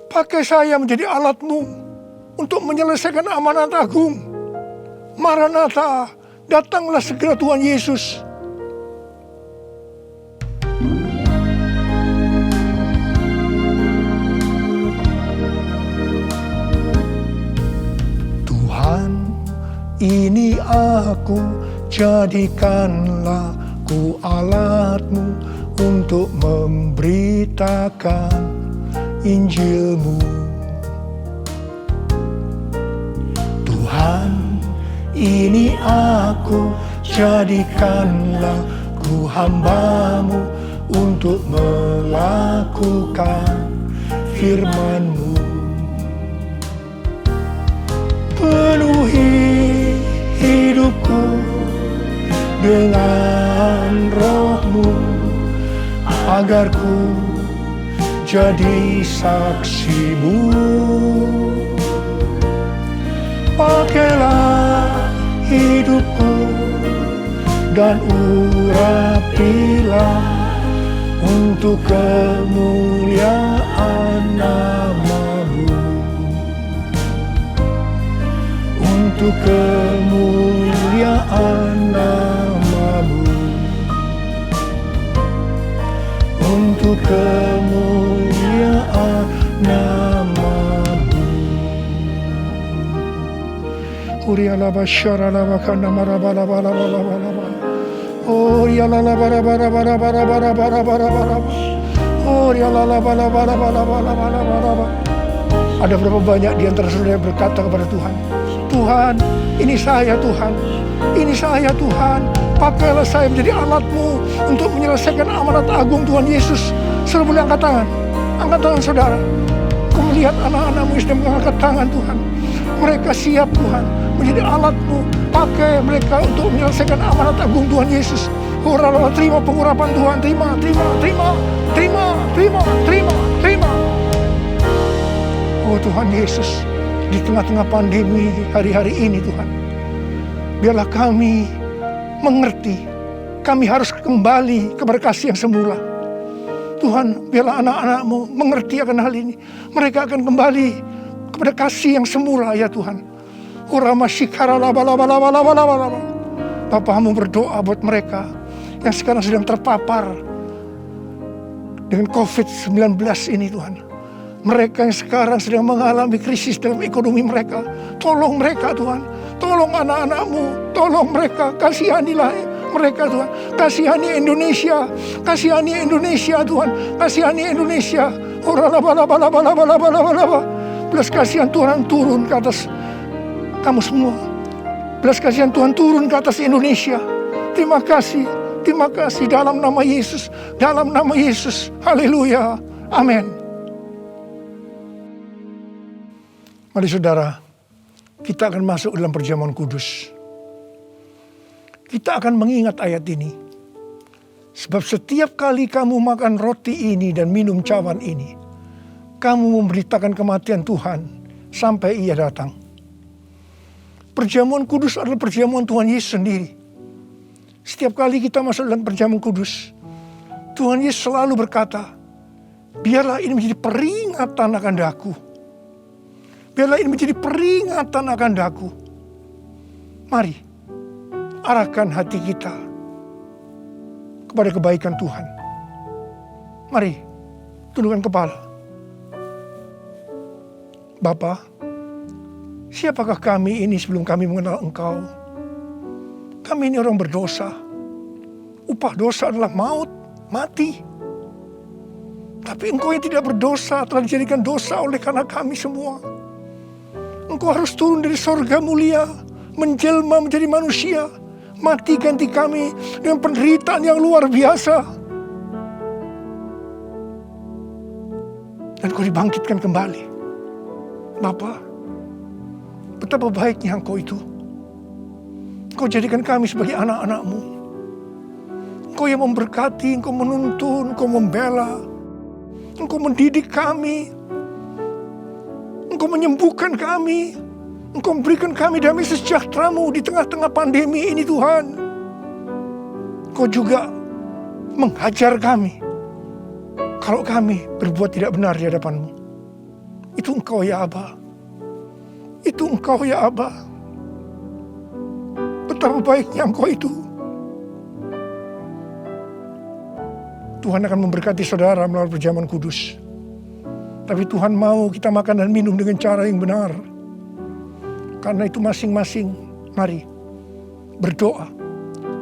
pakai saya menjadi alat-Mu untuk menyelesaikan amanat agung. Maranatha, datanglah segera Tuhan Yesus. Tuhan, ini aku, jadikanlah ku alat-Mu untuk memberitakan Injil-Mu. Tuhan, ini aku, jadikanlah ku hamba-Mu untuk melakukan firman-Mu. Penuhi hidupku dengan Roh-Mu, agar ku jadi saksi-Mu. Pakailah hidupku dan urapilah untuk untuk kemuliaan nama-Mu, untuk kemuliaan nama-Mu, untuk kemuliaan nama-Mu. Urialaba syaralaba kana marabalaba laba laba laba. Oh ya la la bara bara bara bara bara bara bara bara. Oh ya la la bara bara bara bara bara bara. Ada berapa banyak di antara saudara yang berkata kepada Tuhan, Tuhan, ini saya Tuhan, ini saya Tuhan, pakailah saya menjadi alat-Mu untuk menyelesaikan amanat agung Tuhan Yesus. Saudara boleh angkat tangan saudara. Kau melihat anak-anak-Mu yang sedang mengangkat tangan Tuhan. Mereka siap Tuhan menjadi alat-Mu, pakai mereka untuk menyelesaikan amanat agung Tuhan Yesus. Horalala, terima pengurapan Tuhan, terima. Oh Tuhan Yesus, di tengah-tengah pandemi hari-hari ini Tuhan, biarlah kami mengerti, kami harus kembali kepada kasih yang semula. Tuhan, biarlah anak-anak-Mu mengerti akan hal ini. Mereka akan kembali kepada kasih yang semula ya Tuhan. Bapa-Mu berdoa buat mereka yang sekarang sedang terpapar dengan COVID-19 ini Tuhan. Mereka yang sekarang sedang mengalami krisis dalam ekonomi mereka. Tolong mereka Tuhan. Tolong anak-anak-Mu. Tolong mereka. Kasihanilah mereka Tuhan. Kasihani Indonesia. Kasihani Indonesia Tuhan. Kasihani Indonesia. Belas kasihan Tuhan turun ke atas kamu semua. Belas kasihan Tuhan turun ke atas Indonesia. Terima kasih dalam nama Yesus. Dalam nama Yesus. Haleluya. Amin. Mari saudara, kita akan masuk dalam perjamuan kudus. Kita akan mengingat ayat ini. Sebab setiap kali kamu makan roti ini dan minum cawan ini, kamu memberitakan kematian Tuhan sampai Ia datang. Perjamuan kudus adalah perjamuan Tuhan Yesus sendiri. Setiap kali kita masuk dalam perjamuan kudus, Tuhan Yesus selalu berkata, biarlah ini menjadi peringatan akan daku. Biarlah ini menjadi peringatan akan daku. Mari, arahkan hati kita kepada kebaikan Tuhan. Mari, tundukkan kepala. Bapa, siapakah kami ini sebelum kami mengenal Engkau? Kami ini orang berdosa. Upah dosa adalah maut, mati. Tapi Engkau yang tidak berdosa telah dijadikan dosa oleh karena kami semua. Engkau harus turun dari sorga mulia, menjelma menjadi manusia, mati ganti kami dengan penderitaan yang luar biasa. Dan Kau dibangkitkan kembali. Bapa, betapa baiknya Engkau itu. Engkau jadikan kami sebagai anak-anak-Mu. Engkau yang memberkati, Engkau menuntun, Engkau membela, Engkau mendidik kami, Engkau menyembuhkan kami, Engkau memberikan kami damai sejahtera-Mu di tengah-tengah pandemi ini Tuhan. Engkau juga menghajar kami kalau kami berbuat tidak benar di hadapan-Mu. Itu Engkau ya Aba. Itu Engkau ya Aba. Betapa baiknya Engkau itu. Tuhan akan memberkati saudara melalui perjamuan kudus. Tapi Tuhan mau kita makan dan minum dengan cara yang benar. Karena itu masing-masing, mari berdoa.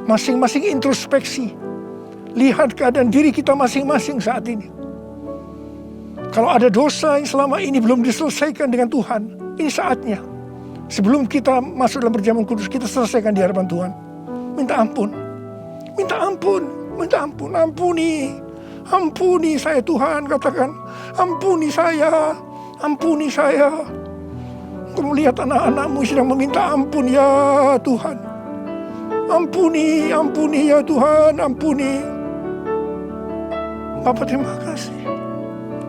Masing-masing introspeksi. Lihat keadaan diri kita masing-masing saat ini. Kalau ada dosa yang selama ini belum diselesaikan dengan Tuhan, ini saatnya. Sebelum kita masuk dalam perjamuan kudus, kita selesaikan di hadapan Tuhan. Minta ampun. Minta ampun. Minta ampun. Ampuni. Ampuni saya Tuhan, katakan. Ampuni saya. Ampuni saya. Engkau melihat anak-anak-Mu sedang meminta ampun ya Tuhan. Ampuni, ampuni ya Tuhan, ampuni. Bapa terima kasih.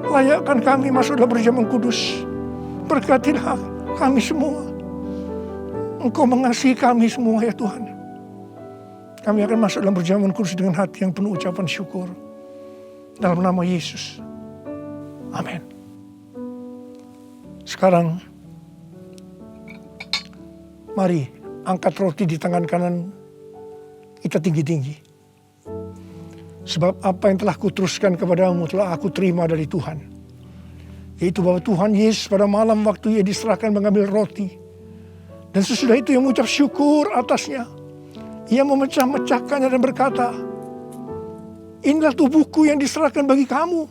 Layakkan kami masuk dalam perjamuan kudus. Berkatilah kami semua. Engkau mengasihi kami semua ya Tuhan. Kami akan masuk dalam perjamuan kudus dengan hati yang penuh ucapan syukur. Dalam nama Yesus. Amin. Sekarang, mari angkat roti di tangan kanan kita tinggi-tinggi. Sebab apa yang telah kuteruskan kepadamu telah aku terima dari Tuhan. Yaitu bahwa Tuhan Yesus pada malam waktu ia diserahkan mengambil roti. Dan sesudah itu ia mengucap syukur atasnya. Ia memecah-mecahkannya dan berkata, inilah tubuhku yang diserahkan bagi kamu.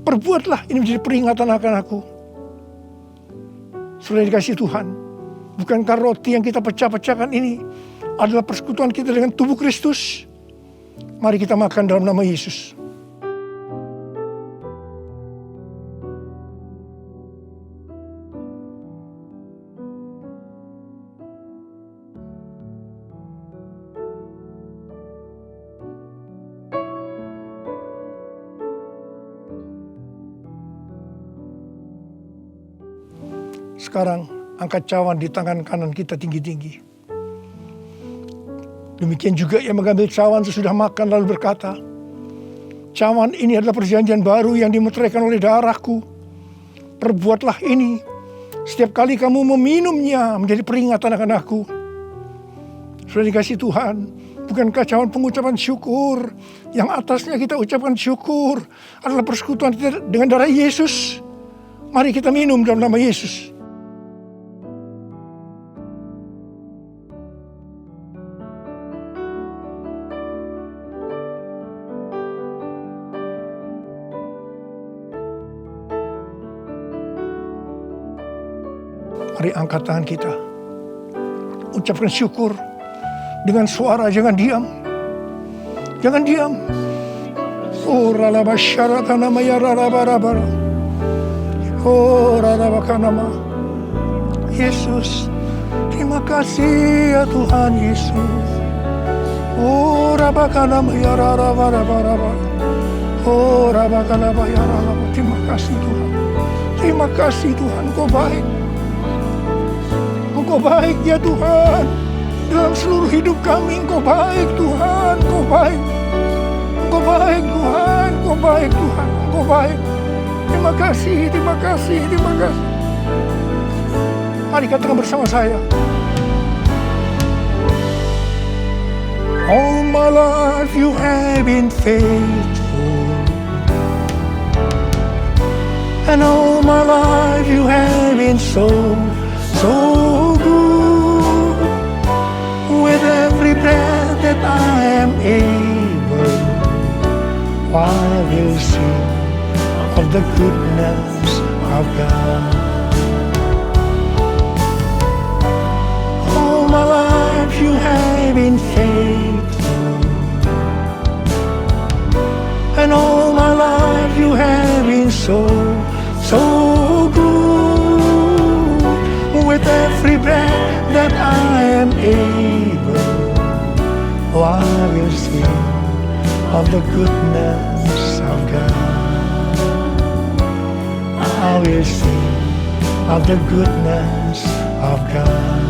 Perbuatlah ini menjadi peringatan akan aku. Sudah dikasih Tuhan. Bukankah roti yang kita pecah-pecahkan ini adalah persekutuan kita dengan tubuh Kristus? Mari kita makan dalam nama Yesus. Sekarang angkat cawan di tangan kanan kita tinggi-tinggi. Demikian juga ia mengambil cawan sesudah makan lalu berkata, cawan ini adalah perjanjian baru yang dimeteraikan oleh darahku. Perbuatlah ini setiap kali kamu meminumnya menjadi peringatan akan aku. Sudah dikasih Tuhan, bukankah cawan pengucapan syukur yang atasnya kita ucapkan syukur adalah persekutuan kita dengan darah Yesus? Mari kita minum dalam nama Yesus. Mari angkat tangan kita. Ucapkan syukur dengan suara, jangan diam. Jangan diam. Oralabasyarakanama yararabarabara. Oralabakanama. Yesus, terima kasih ya Tuhan Yesus. Orabakanama yararabarabara. Orabakanama yararabarabara. Terima kasih Tuhan. Terima kasih Tuhan, Kau baik. Engkau baik ya Tuhan. Dalam seluruh hidup kami Engkau baik Tuhan. Engkau baik. Engkau baik Tuhan. Engkau baik Tuhan. Engkau baik. Terima kasih, terima kasih, terima kasih. Mari katakan bersama saya. All my life you have been faithful. And all my life you have been so good. With every breath that I am able, I will sing of the goodness of God. All my life you have been faithful, and all my life you have been so good. With every breath that I am able, I will sing of the goodness of God. I will sing of the goodness of God.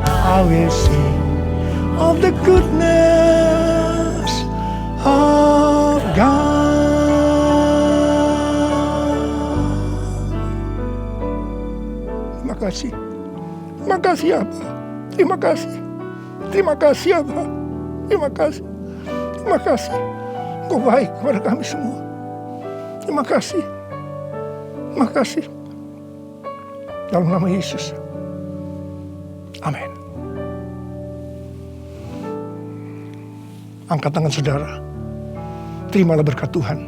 I will sing of the goodness of God. Terima kasih. Terima kasih Abah. Terima kasih. Terima kasih Abah. Terima kasih. Terima kasih. Engkau baik kepada kami semua. Terima kasih. Terima kasih. Dalam nama Yesus. Amin. Angkat tangan saudara. Terimalah berkat Tuhan.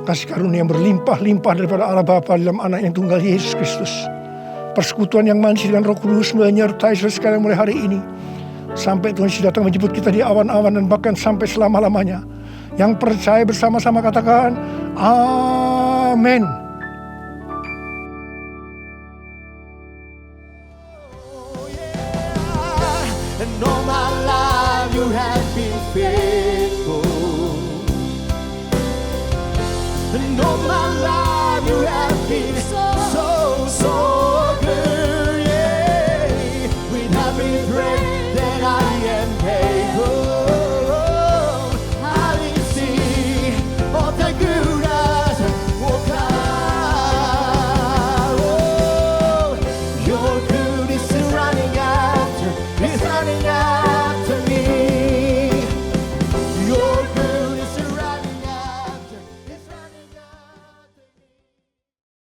Kasih karunia yang berlimpah-limpah daripada Allah Bapa dalam Anak yang tunggal Yesus Kristus. Persekutuan yang manis dengan Roh Kudus menyertai saudara sekalian mulai hari ini. Sampai Tuhan Yesus datang menjemput kita di awan-awan dan bahkan sampai selama-lamanya. Yang percaya bersama-sama katakan, amin. And all my life you have been faithful. And all my life you have been so